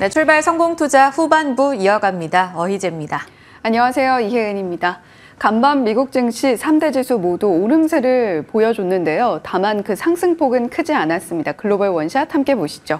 네, 출발 성공 투자 후반부 이어갑니다. 어희재입니다. 안녕하세요. 이혜은입니다. 간밤 미국 증시 3대 지수 모두 오름세를 보여줬는데요. 다만 그 상승폭은 크지 않았습니다. 글로벌 원샷 함께 보시죠.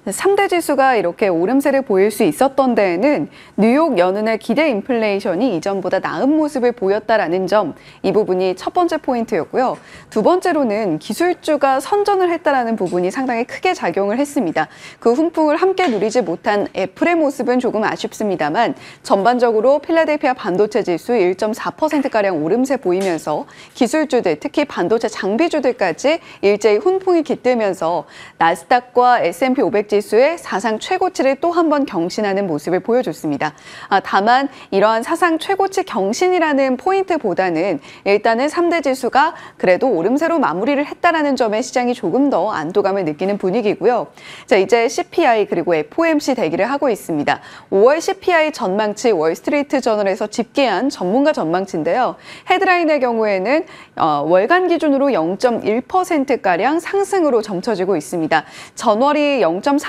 3대 지수가 이렇게 오름세를 보일 수 있었던 데에는 뉴욕 연은의 기대 인플레이션이 이전보다 나은 모습을 보였다라는 점, 이 부분이 첫 번째 포인트였고요. 두 번째로는 기술주가 선전을 했다라는 부분이 상당히 크게 작용을 했습니다. 그 훈풍을 함께 누리지 못한 애플의 모습은 조금 아쉽습니다만 전반적으로 필라델피아 반도체 지수 1.4%가량 오름세 보이면서 기술주들, 특히 반도체 장비주들까지 일제히 훈풍이 깃들면서 나스닥과 S&P 500 지수의 사상 최고치를 또 한 번 경신하는 모습을 보여줬습니다. 다만 이러한 사상 최고치 경신이라는 포인트보다는 일단은 3대 지수가 그래도 오름세로 마무리를 했다라는 점에 시장이 조금 더 안도감을 느끼는 분위기고요. 자, 이제 CPI 그리고 FOMC 대기를 하고 있습니다. 5월 CPI 전망치 월스트리트 저널에서 집계한 전문가 전망치인데요. 헤드라인의 경우에는 월간 기준으로 0.1%가량 상승으로 점쳐지고 있습니다. 전월이 0.3%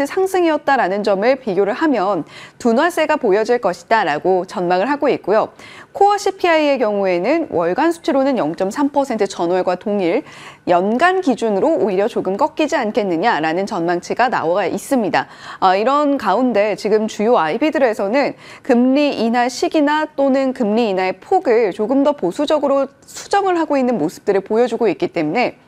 상승이었다라는 점을 비교를 하면 둔화세가 보여질 것이다라고 전망을 하고 있고요. 코어 CPI의 경우에는 월간 수치로는 0.3% 전월과 동일, 연간 기준으로 오히려 조금 꺾이지 않겠느냐라는 전망치가 나와 있습니다. 이런 가운데 지금 주요 IB들에서는 금리 인하 시기나 또는 금리 인하의 폭을 조금 더 보수적으로 수정을 하고 있는 모습들을 보여주고 있기 때문에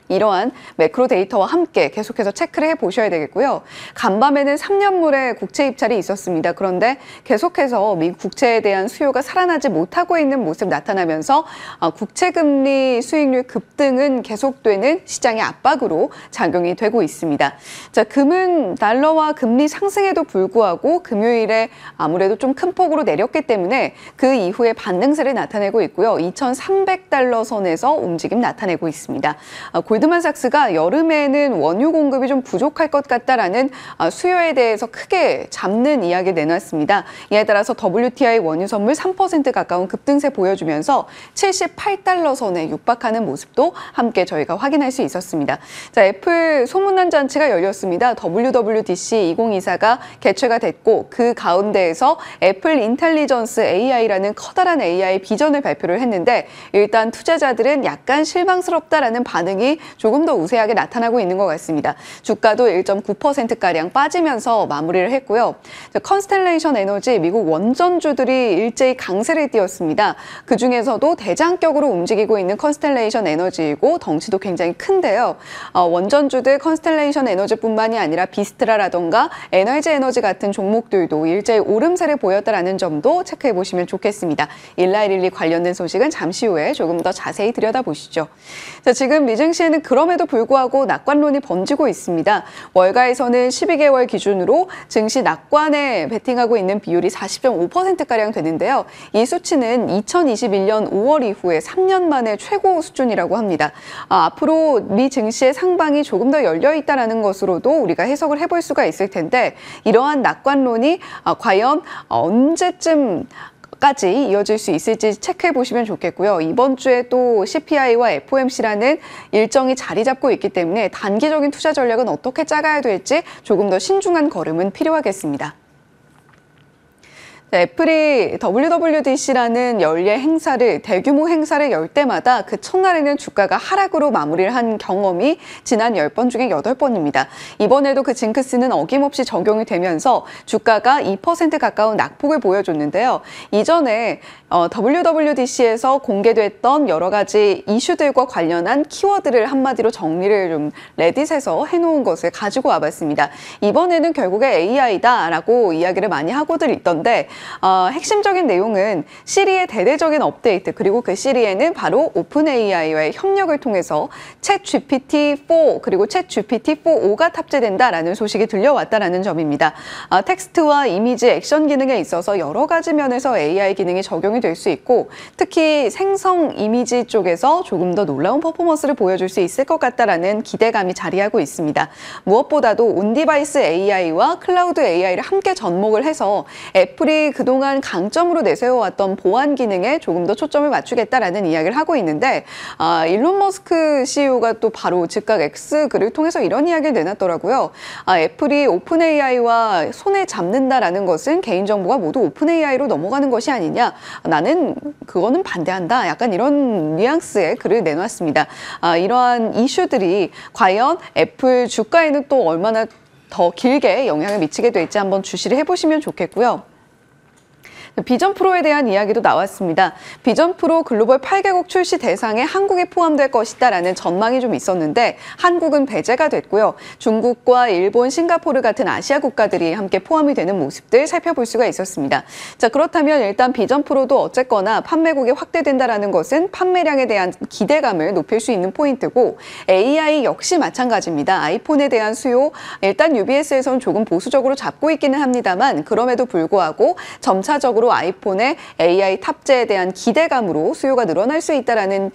이러한 매크로 데이터와 함께 계속해서 체크를 해보셔야 되겠고요. 간밤에는 3년물의 국채 입찰이 있었습니다. 그런데 계속해서 미국 국채에 대한 수요가 살아나지 못하고 있는 모습 나타나면서 국채금리 수익률 급등은 계속되는 시장의 압박으로 작용이 되고 있습니다. 자, 금은 달러와 금리 상승에도 불구하고 금요일에 아무래도 좀 큰 폭으로 내렸기 때문에 그 이후에 반등세를 나타내고 있고요. 2,300달러 선에서 움직임 나타내고 있습니다. 골드만삭스가 여름에는 원유 공급이 좀 부족할 것 같다라는 수요에 대해서 크게 잡는 이야기 내놨습니다. 이에 따라서 WTI 원유 선물 3% 가까운 급등세 보여주면서 78달러 선에 육박하는 모습도 함께 저희가 확인할 수 있었습니다. 자, 애플 소문난 잔치가 열렸습니다. WWDC 2024가 개최가 됐고 그 가운데에서 애플 인텔리전스 AI라는 커다란 AI 비전을 발표를 했는데 일단 투자자들은 약간 실망스럽다라는 반응이 조금 더 우세하게 나타나고 있는 것 같습니다. 주가도 1.9%가량 빠지면서 마무리를 했고요. 컨스텔레이션 에너지 미국 원전주들이 일제히 강세를 띄웠습니다. 그중에서도 대장격으로 움직이고 있는 컨스텔레이션 에너지이고 덩치도 굉장히 큰데요. 원전주들 컨스텔레이션 에너지뿐만이 아니라 비스트라라던가 NRG 에너지 같은 종목들도 일제히 오름세를 보였다라는 점도 체크해 보시면 좋겠습니다. 일라이릴리 관련된 소식은 잠시 후에 조금 더 자세히 들여다보시죠. 자, 지금 미증시에는 그럼에도 불구하고 낙관론이 번지고 있습니다. 월가에서는 12개월 기준으로 증시 낙관에 베팅하고 있는 비율이 40.5%가량 되는데요. 이 수치는 2021년 5월 이후에 3년 만에 최고 수준이라고 합니다. 앞으로 미 증시의 상방이 조금 더 열려있다는 것으로도 우리가 해석을 해볼 수가 있을 텐데 이러한 낙관론이 과연 언제쯤 까지 이어질 수 있을지 체크해 보시면 좋겠고요. 이번 주에 또 CPI와 FOMC라는 일정이 자리 잡고 있기 때문에 단기적인 투자 전략은 어떻게 짜가야 될지 조금 더 신중한 걸음은 필요하겠습니다. 애플이 WWDC라는 연례 행사를 대규모 행사를 열 때마다 그 첫날에는 주가가 하락으로 마무리를 한 경험이 지난 10번 중에 8번입니다. 이번에도 그 징크스는 어김없이 적용이 되면서 주가가 2% 가까운 낙폭을 보여줬는데요. 이전에 WWDC에서 공개됐던 여러 가지 이슈들과 관련한 키워드를 한마디로 정리를 좀 레딧에서 해놓은 것을 가지고 와봤습니다. 이번에는 결국에 AI다라고 이야기를 많이 하고들 있던데 핵심적인 내용은 시리의 대대적인 업데이트 그리고 그 시리에는 바로 오픈 AI와의 협력을 통해서 챗 GPT-4 그리고 챗 GPT-4.5가 탑재된다라는 소식이 들려왔다라는 점입니다. 텍스트와 이미지, 액션 기능에 있어서 여러 가지 면에서 AI 기능이 적용이 될 수 있고 특히 생성 이미지 쪽에서 조금 더 놀라운 퍼포먼스를 보여줄 수 있을 것 같다라는 기대감이 자리하고 있습니다. 무엇보다도 온디바이스 AI와 클라우드 AI를 함께 접목을 해서 애플이 그동안 강점으로 내세워왔던 보안 기능에 조금 더 초점을 맞추겠다라는 이야기를 하고 있는데 일론 머스크 CEO가 또 바로 즉각 X 글을 통해서 이런 이야기를 내놨더라고요. 애플이 오픈 AI와 손에 잡는다라는 것은 개인정보가 모두 오픈 AI로 넘어가는 것이 아니냐. 나는 그거는 반대한다. 약간 이런 뉘앙스의 글을 내놨습니다. 이러한 이슈들이 과연 애플 주가에는 또 얼마나 더 길게 영향을 미치게 될지 한번 주시를 해보시면 좋겠고요. 비전 프로에 대한 이야기도 나왔습니다. 비전 프로 글로벌 8개국 출시 대상에 한국이 포함될 것이다라는 전망이 좀 있었는데 한국은 배제가 됐고요. 중국과 일본, 싱가포르 같은 아시아 국가들이 함께 포함이 되는 모습들 살펴볼 수가 있었습니다. 자, 그렇다면 일단 비전 프로도 어쨌거나 판매국이 확대된다라는 것은 판매량에 대한 기대감을 높일 수 있는 포인트고 AI 역시 마찬가지입니다. 아이폰에 대한 수요, 일단 UBS에서는 조금 보수적으로 잡고 있기는 합니다만 그럼에도 불구하고 점차적으로 아이폰의 AI 탑재에 대한 기대감으로 수요가 늘어날 수 있다라는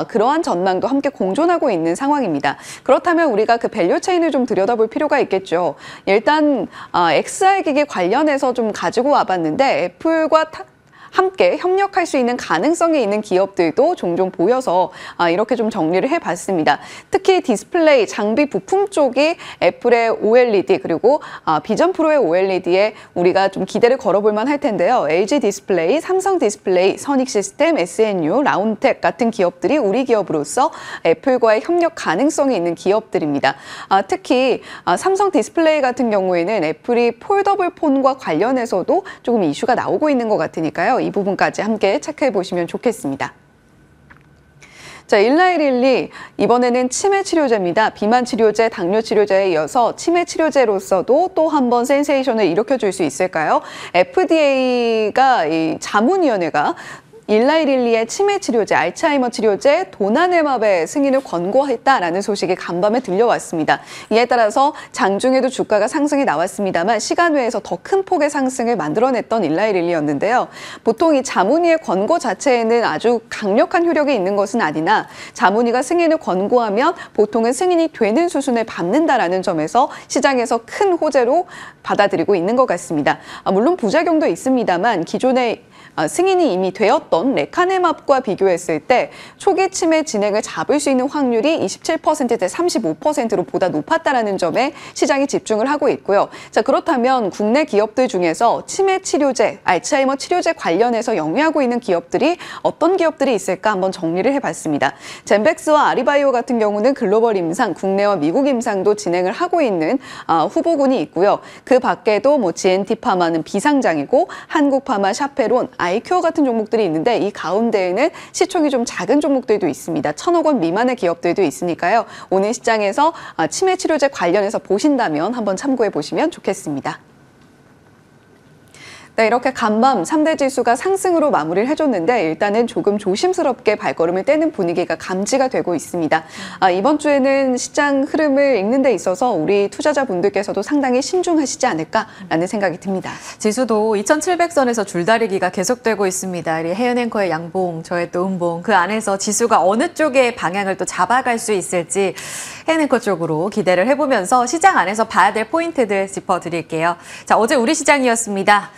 그러한 전망도 함께 공존하고 있는 상황입니다. 그렇다면 우리가 그 밸류 체인을 좀 들여다볼 필요가 있겠죠. 일단 XR 기기 관련해서 좀 가지고 와봤는데 애플과 함께 협력할 수 있는 가능성이 있는 기업들도 종종 보여서 이렇게 좀 정리를 해봤습니다. 특히 디스플레이, 장비 부품 쪽이 애플의 OLED 그리고 비전 프로의 OLED에 우리가 좀 기대를 걸어볼 만할 텐데요. LG 디스플레이, 삼성 디스플레이, 선익 시스템, SNU, 라운텍 같은 기업들이 우리 기업으로서 애플과의 협력 가능성이 있는 기업들입니다. 특히 삼성 디스플레이 같은 경우에는 애플이 폴더블 폰과 관련해서도 조금 이슈가 나오고 있는 것 같으니까요. 이 부분까지 함께 체크해 보시면 좋겠습니다. 자, 1912 이번에는 치매 치료제입니다. 비만 치료제, 당뇨 치료제에 이어서 치매 치료제로서도 또 한 번 센세이션을 일으켜줄 수 있을까요? FDA가 이 자문위원회가 1912의 치매 치료제, 알츠하이머 치료제 도나네맙의 승인을 권고했다라는 소식이 간밤에 들려왔습니다. 이에 따라서 장중에도 주가가 상승이 나왔습니다만 시간 외에서 더 큰 폭의 상승을 만들어냈던 1912였는데요. 보통 이 자문위의 권고 자체에는 아주 강력한 효력이 있는 것은 아니나 자문위가 승인을 권고하면 보통은 승인이 되는 수준을 밟는다라는 점에서 시장에서 큰 호재로 받아들이고 있는 것 같습니다. 물론 부작용도 있습니다만 기존의 승인이 이미 되었던 레카네맙과 비교했을 때 초기 치매 진행을 잡을 수 있는 확률이 27%대 35%로 보다 높았다는 점에 시장이 집중을 하고 있고요. 자, 그렇다면 국내 기업들 중에서 치매 치료제, 알츠하이머 치료제 관련해서 영위하고 있는 기업들이 어떤 기업들이 있을까 한번 정리를 해봤습니다. 젠백스와 아리바이오 같은 경우는 글로벌 임상, 국내와 미국 임상도 진행을 하고 있는 후보군이 있고요. 그 밖에도 GNT 파마는 비상장이고 한국파마, 샤페론, 아이큐어 같은 종목들이 있는데 이 가운데에는 시총이 좀 작은 종목들도 있습니다. 1,000억 원 미만의 기업들도 있으니까요. 오늘 시장에서 치매 치료제 관련해서 보신다면 한번 참고해 보시면 좋겠습니다. 네, 이렇게 간밤 3대 지수가 상승으로 마무리를 해줬는데 일단은 조금 조심스럽게 발걸음을 떼는 분위기가 감지가 되고 있습니다. 이번 주에는 시장 흐름을 읽는 데 있어서 우리 투자자분들께서도 상당히 신중하시지 않을까라는 생각이 듭니다. 지수도 2,700선에서 줄다리기가 계속되고 있습니다. 우리 혜연 앵커의 양봉, 저의 또 음봉, 그 안에서 지수가 어느 쪽의 방향을 또 잡아갈 수 있을지 혜연 앵커 쪽으로 기대를 해보면서 시장 안에서 봐야 될 포인트들 짚어드릴게요. 자, 어제 우리 시장이었습니다.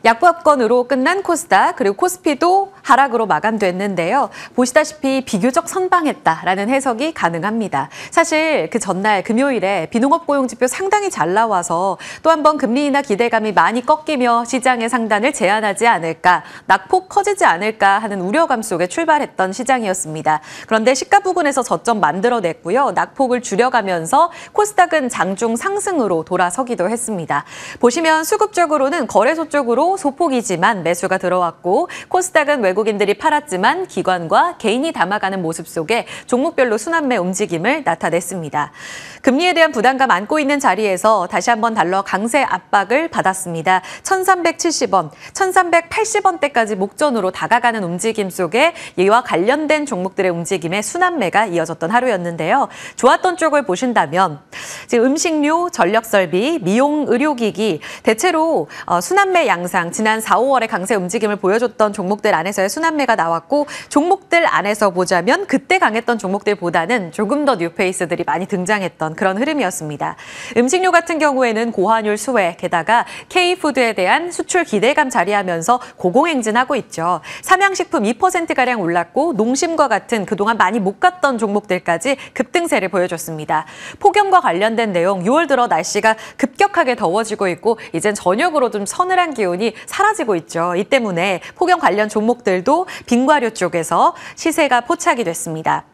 약보합권으로 끝난 코스닥 그리고 코스피도 하락으로 마감됐는데요. 보시다시피 비교적 선방했다라는 해석이 가능합니다. 사실 그 전날 금요일에 비농업 고용지표 상당히 잘 나와서 또 한 번 금리 인하 기대감이 많이 꺾이며 시장의 상단을 제한하지 않을까, 낙폭 커지지 않을까 하는 우려감 속에 출발했던 시장이었습니다. 그런데 시가 부근에서 저점 만들어냈고요. 낙폭을 줄여가면서 코스닥은 장중 상승으로 돌아서기도 했습니다. 보시면 수급 쪽으로는 거래소 쪽으로 소폭이지만 매수가 들어왔고 코스닥은 외국인들이 팔았지만 기관과 개인이 담아가는 모습 속에 종목별로 순환매 움직임을 나타냈습니다. 금리에 대한 부담감 안고 있는 자리에서 다시 한번 달러 강세 압박을 받았습니다. 1,370원, 1,380원대까지 목전으로 다가가는 움직임 속에 이와 관련된 종목들의 움직임에 순환매가 이어졌던 하루였는데요. 좋았던 쪽을 보신다면 지금 음식료, 전력설비, 미용, 의료기기 대체로 순환매 양상 지난 4, 5월에 강세 움직임을 보여줬던 종목들 안에서 정도의 순환매가 나왔고 종목들 안에서 보자면 그때 강했던 종목들보다는 조금 더 뉴페이스들이 많이 등장했던 그런 흐름이었습니다. 음식료 같은 경우에는 고환율 수혜, 게다가 K푸드에 대한 수출 기대감 자리하면서 고공행진하고 있죠. 삼양식품 2%가량 올랐고 농심과 같은 그동안 많이 못 갔던 종목들까지 급등세를 보여줬습니다. 폭염과 관련된 내용, 6월 들어 날씨가 급격하게 더워지고 있고 이젠 저녁으로 좀 서늘한 기온이 사라지고 있죠. 이 때문에 폭염 관련 종목들도 빙과류 쪽에서 시세가 포착이 됐습니다.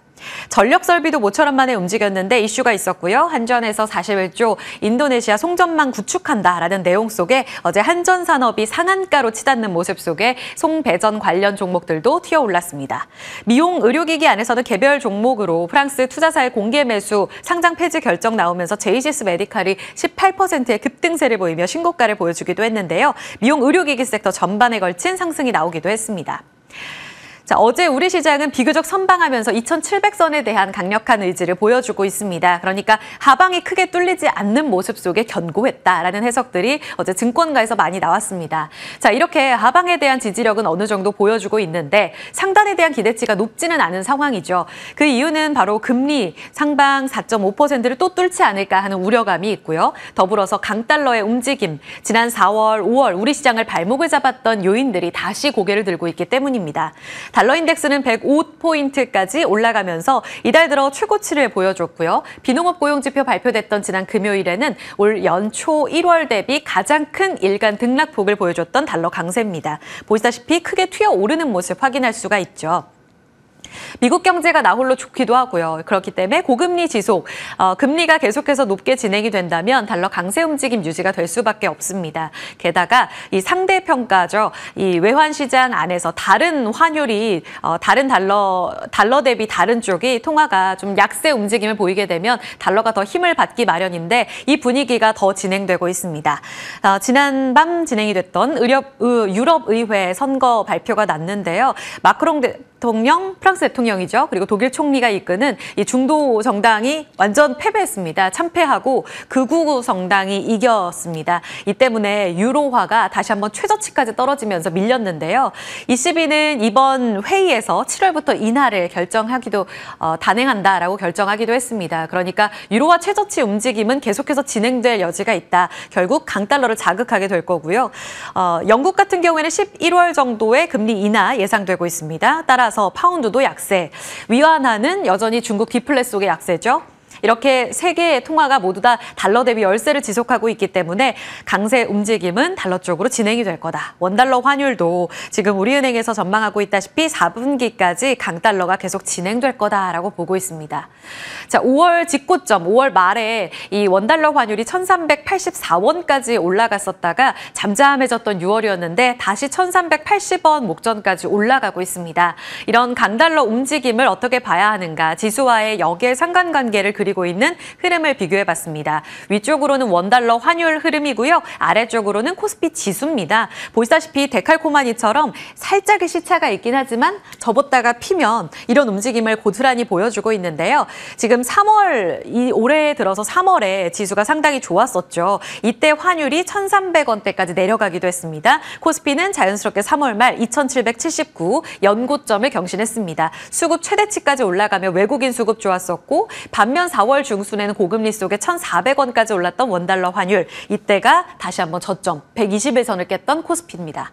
전력 설비도 모처럼 만에 움직였는데 이슈가 있었고요. 한전에서 41조 인도네시아 송전망 구축한다라는 내용 속에 어제 한전산업이 상한가로 치닫는 모습 속에 송배전 관련 종목들도 튀어올랐습니다. 미용 의료기기 안에서는 개별 종목으로 프랑스 투자사의 공개 매수 상장 폐지 결정 나오면서 제이시스 메디칼이 18%의 급등세를 보이며 신고가를 보여주기도 했는데요. 미용 의료기기 섹터 전반에 걸친 상승이 나오기도 했습니다. 자, 어제 우리 시장은 비교적 선방하면서 2,700선에 대한 강력한 의지를 보여주고 있습니다. 그러니까 하방이 크게 뚫리지 않는 모습 속에 견고했다라는 해석들이 어제 증권가에서 많이 나왔습니다. 자, 이렇게 하방에 대한 지지력은 어느 정도 보여주고 있는데 상단에 대한 기대치가 높지는 않은 상황이죠. 그 이유는 바로 금리 상방 4.5%를 또 뚫지 않을까 하는 우려감이 있고요. 더불어서 강달러의 움직임, 지난 4월, 5월 우리 시장을 발목을 잡았던 요인들이 다시 고개를 들고 있기 때문입니다. 달러 인덱스는 105포인트까지 올라가면서 이달 들어 최고치를 보여줬고요. 비농업 고용지표 발표됐던 지난 금요일에는 올 연초 1월 대비 가장 큰 일간 등락폭을 보여줬던 달러 강세입니다. 보시다시피 크게 튀어오르는 모습 확인할 수가 있죠. 미국 경제가 나홀로 좋기도 하고요. 그렇기 때문에 고금리 지속, 금리가 계속해서 높게 진행이 된다면 달러 강세 움직임 유지가 될 수밖에 없습니다. 게다가 이 상대평가죠. 이 외환시장 안에서 다른 환율이 다른 달러 대비 다른 쪽이 통화가 좀 약세 움직임을 보이게 되면 달러가 더 힘을 받기 마련인데 이 분위기가 더 진행되고 있습니다. 지난 밤 진행이 됐던 유럽의회 선거 발표가 났는데요. 마크롱 대통령, 프랑스 대통령이죠. 그리고 독일 총리가 이끄는 이 중도 정당이 완전 패배했습니다. 참패하고 극우 정당이 이겼습니다. 이 때문에 유로화가 다시 한번 최저치까지 떨어지면서 밀렸는데요. ECB는 이번 회의에서 7월부터 인하를 결정하기도 단행한다라고 결정하기도 했습니다. 그러니까 유로화 최저치 움직임은 계속해서 진행될 여지가 있다. 결국 강달러를 자극하게 될 거고요. 영국 같은 경우에는 11월 정도의 금리 인하 예상되고 있습니다. 따라서 파운드도 약세, 위안화는 여전히 중국 디플레 속의 약세죠. 이렇게 세 개의 통화가 모두 다 달러 대비 열세를 지속하고 있기 때문에 강세 움직임은 달러 쪽으로 진행이 될 거다. 원달러 환율도 지금 우리은행에서 전망하고 있다시피 4분기까지 강달러가 계속 진행될 거다라고 보고 있습니다. 자, 5월 직고점, 5월 말에 이 원달러 환율이 1,384원까지 올라갔었다가 잠잠해졌던 6월이었는데 다시 1,380원 목전까지 올라가고 있습니다. 이런 강달러 움직임을 어떻게 봐야 하는가, 지수와의 역의 상관관계를 그리고 있는 흐름을 비교해봤습니다. 위쪽으로는 원달러 환율 흐름이고요. 아래쪽으로는 코스피 지수입니다. 보시다시피 데칼코마니처럼 살짝의 시차가 있긴 하지만 접었다가 피면 이런 움직임을 고스란히 보여주고 있는데요. 지금 3월, 올해 들어서 3월에 지수가 상당히 좋았었죠. 이때 환율이 1,300원대까지 내려가기도 했습니다. 코스피는 자연스럽게 3월 말 2,779 연고점을 경신했습니다. 수급 최대치까지 올라가며 외국인 수급 좋았었고 반면 4월 중순에는 고금리 속에 1,400원까지 올랐던 원달러 환율, 이때가 다시 한번 저점 120일선을 깼던 코스피입니다.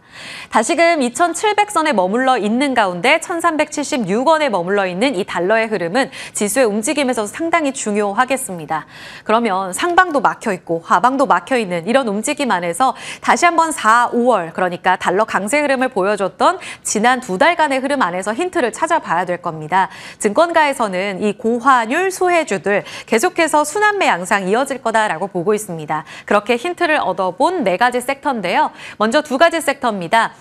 다시금 2,700선에 머물러 있는 가운데 1,376원에 머물러 있는 이 달러의 흐름은 지수의 움직임에서 상당히 중요하겠습니다. 그러면 상방도 막혀있고 하방도 막혀있는 이런 움직임 안에서 다시 한번 4, 5월 그러니까 달러 강세 흐름을 보여줬던 지난 2달간의 흐름 안에서 힌트를 찾아봐야 될 겁니다. 증권가에서는 이 고환율 수혜주들 계속해서 순환매 양상 이어질 거다라고 보고 있습니다. 그렇게 힌트를 얻어본 4가지 섹터인데요. 먼저 2가지 섹터입니다.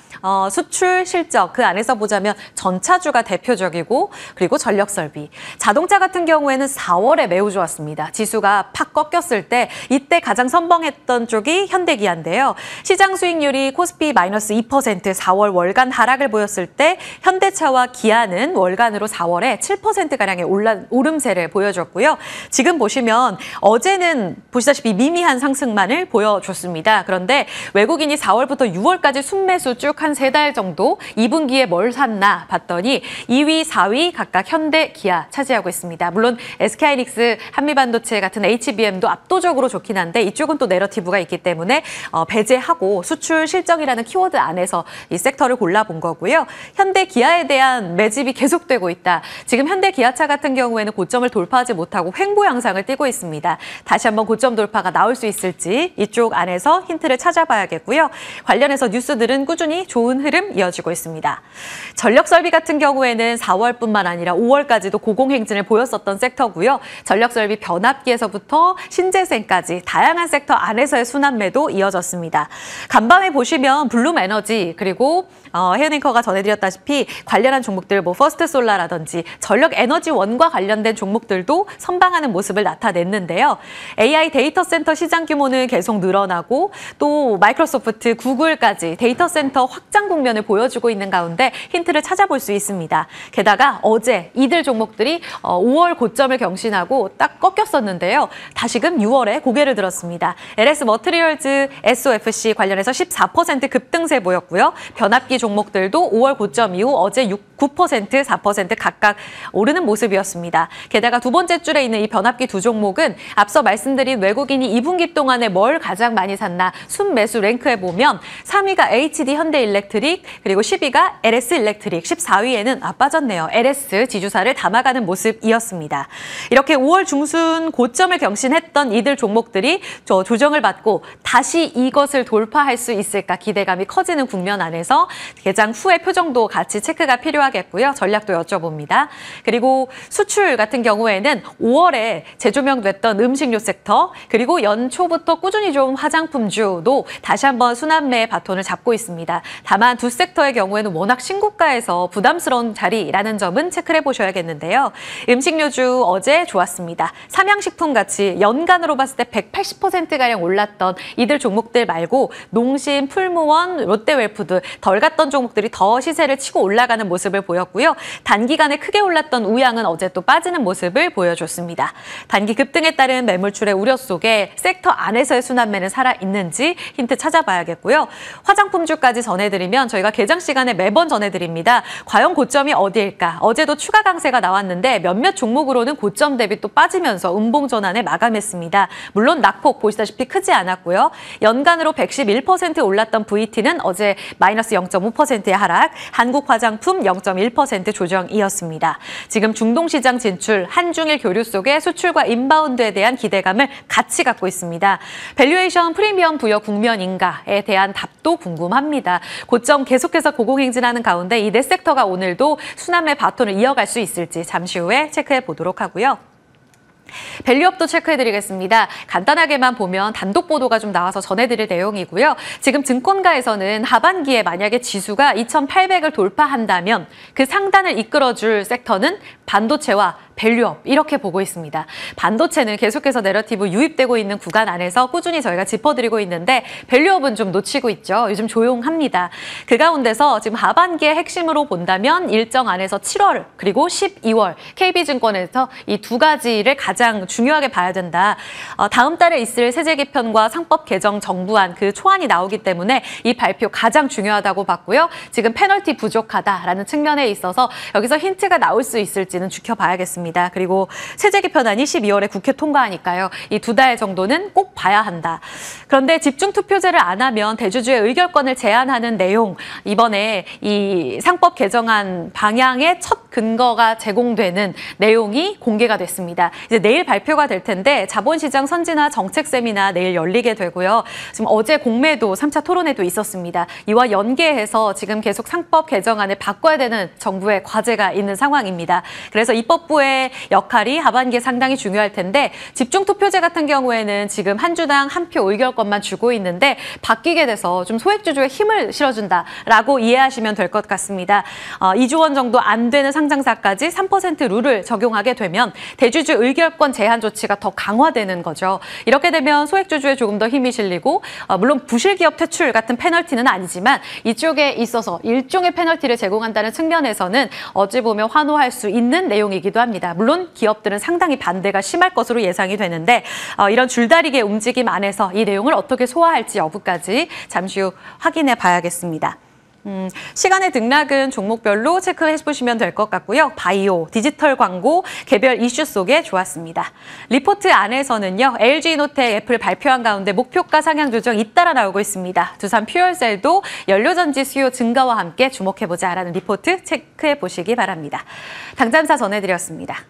수출 실적, 그 안에서 보자면 전차주가 대표적이고 그리고 전력설비. 자동차 같은 경우에는 4월에 매우 좋았습니다. 지수가 팍 꺾였을 때 이때 가장 선봉했던 쪽이 현대기아인데요. 시장 수익률이 코스피 마이너스 2% 4월 월간 하락을 보였을 때 현대차와 기아는 월간으로 4월에 7%가량의 오름세를 보여줬고요. 지금 보시면 어제는 보시다시피 미미한 상승만을 보여줬습니다. 그런데 외국인이 4월부터 6월까지 순매수 쭉 한 3달 정도 2분기에 뭘 샀나 봤더니 2위, 4위 각각 현대, 기아 차지하고 있습니다. 물론 SK하이닉스, 한미반도체 같은 HBM도 압도적으로 좋긴 한데 이쪽은 또 내러티브가 있기 때문에 배제하고 수출 실적이라는 키워드 안에서 이 섹터를 골라본 거고요. 현대, 기아에 대한 매집이 계속되고 있다. 지금 현대, 기아차 같은 경우에는 고점을 돌파하지 못하고 횡보 양상을 띠고 있습니다. 다시 한번 고점 돌파가 나올 수 있을지 이쪽 안에서 힌트를 찾아봐야겠고요. 관련해서 뉴스들은 꾸준히 좋은 흐름 이어지고 있습니다. 전력설비 같은 경우에는 4월뿐만 아니라 5월까지도 고공행진을 보였었던 섹터고요. 전력설비 변압기에서부터 신재생까지 다양한 섹터 안에서의 순환매도 이어졌습니다. 간밤에 보시면 블룸에너지 그리고 헤어링커가 전해드렸다시피 관련한 종목들 뭐 퍼스트솔라라든지 전력에너지원과 관련된 종목들도 선방하는 모습을 나타냈는데요. AI 데이터 센터 시장 규모는 계속 늘어나고 또 마이크로소프트, 구글까지 데이터 센터 확장 국면을 보여주고 있는 가운데 힌트를 찾아볼 수 있습니다. 게다가 어제 이들 종목들이 5월 고점을 경신하고 딱 꺾였었는데요. 다시금 6월에 고개를 들었습니다. LS 머트리얼즈, SOFC 관련해서 14% 급등세 보였고요. 변압기 종목들도 5월 고점 이후 어제 9%, 4% 각각 오르는 모습이었습니다. 게다가 두 번째 줄에 있는 이 변압기 두 종목은 앞서 말씀드린 외국인이 2분기 동안에 뭘 가장 많이 샀나 순매수 랭크에 보면 3위가 HD 현대일렉트릭, 그리고 10위가 LS 일렉트릭, 14위에는 빠졌네요. LS 지주사를 담아가는 모습이었습니다. 이렇게 5월 중순 고점을 경신했던 이들 종목들이 조정을 받고 다시 이것을 돌파할 수 있을까 기대감이 커지는 국면 안에서 개장 후의 표정도 같이 체크가 필요하겠고요. 전략도 여쭤봅니다. 그리고 수출 같은 경우에는 5월에 재조명됐던 음식료 섹터, 그리고 연초부터 꾸준히 좋은 화장품주도 다시 한번 순환매의 바톤을 잡고 있습니다. 다만 두 섹터의 경우에는 워낙 신고가에서 부담스러운 자리라는 점은 체크를 해보셔야겠는데요. 음식료주 어제 좋았습니다. 삼양식품 같이 연간으로 봤을 때 180%가량 올랐던 이들 종목들 말고 농심, 풀무원, 롯데웰푸드 덜 갔던 종목들이 더 시세를 치고 올라가는 모습을 보였고요. 단기간에 크게 올랐던 우양은 어제 또 빠지는 모습을 보여줬습니다. 단기 급등에 따른 매물출의 우려 속에 섹터 안에서의 순환매는 살아있는지 힌트 찾아봐야겠고요. 화장품주까지 전해드리면 저희가 개장 시간에 매번 전해드립니다. 과연 고점이 어디일까? 어제도 추가 강세가 나왔는데 몇몇 종목으로는 고점 대비 또 빠지면서 음봉 전환을 마감했습니다. 물론 낙폭 보시다시피 크지 않았고요. 연간으로 111% 올랐던 VT는 어제 마이너스 0.5%의 하락, 한국화장품 0.1% 조정이었습니다. 지금 중동시장 진출, 한중일 교류 속에 수출과 인바운드에 대한 기대감을 같이 갖고 있습니다. 밸류에이션 프리미엄 부여 국면인가에 대한 답도 궁금합니다. 고점 계속해서 고공행진하는 가운데 이 네 섹터가 오늘도 순환매 바톤을 이어갈 수 있을지 잠시 후에 체크해 보도록 하고요. 밸류업도 체크해드리겠습니다. 간단하게만 보면 단독 보도가 좀 나와서 전해드릴 내용이고요. 지금 증권가에서는 하반기에 만약에 지수가 2,800을 돌파한다면 그 상단을 이끌어줄 섹터는 반도체와 밸류업 이렇게 보고 있습니다. 반도체는 계속해서 내러티브 유입되고 있는 구간 안에서 꾸준히 저희가 짚어드리고 있는데 밸류업은 좀 놓치고 있죠. 요즘 조용합니다. 그 가운데서 지금 하반기의 핵심으로 본다면 일정 안에서 7월 그리고 12월 KB증권에서 이 두 가지를 가장 중요하게 봐야 된다. 다음 달에 있을 세제 개편과 상법 개정 정부안 그 초안이 나오기 때문에 이 발표 가장 중요하다고 봤고요. 지금 페널티 부족하다라는 측면에 있어서 여기서 힌트가 나올 수 있을지는 지켜봐야겠습니다. 그리고 세제 개편안이 12월에 국회 통과하니까요. 이 2달 정도는 꼭 봐야 한다. 그런데 집중 투표제를 안 하면 대주주의 의결권을 제한하는 내용, 이번에 이 상법 개정안 방향의 첫 근거가 제공되는 내용이 공개가 됐습니다. 이제 내일 발표가 될 텐데 자본시장 선진화 정책 세미나 내일 열리게 되고요. 지금 어제 공매도 3차 토론회도 있었습니다. 이와 연계해서 지금 계속 상법 개정안을 바꿔야 되는 정부의 과제가 있는 상황입니다. 그래서 입법부의 역할이 하반기에 상당히 중요할 텐데 집중 투표제 같은 경우에는 지금 한 주당 한 표 의결권만 주고 있는데 바뀌게 돼서 좀 소액주주의 힘을 실어준다라고 이해하시면 될 것 같습니다. 2조 원 정도 안 되는 상장사까지 3% 룰을 적용하게 되면 대주주 의결권 제한 조치가 더 강화되는 거죠. 이렇게 되면 소액주주에 조금 더 힘이 실리고 물론 부실기업 퇴출 같은 페널티는 아니지만 이쪽에 있어서 일종의 페널티를 제공한다는 측면에서는 어찌 보면 환호할 수 있는 내용이기도 합니다. 물론 기업들은 상당히 반대가 심할 것으로 예상이 되는데 이런 줄다리기의 움직임 안에서 이 내용을 어떻게 소화할지 여부까지 잠시 후 확인해 봐야겠습니다. 시간의 등락은 종목별로 체크해 보시면 될 것 같고요. 바이오, 디지털 광고, 개별 이슈 속에 좋았습니다. 리포트 안에서는요. LG노텍, 애플 발표한 가운데 목표가 상향 조정 잇따라 나오고 있습니다. 두산 퓨얼셀도 연료전지 수요 증가와 함께 주목해보자라는 리포트 체크해 보시기 바랍니다. 당잠사 전해드렸습니다.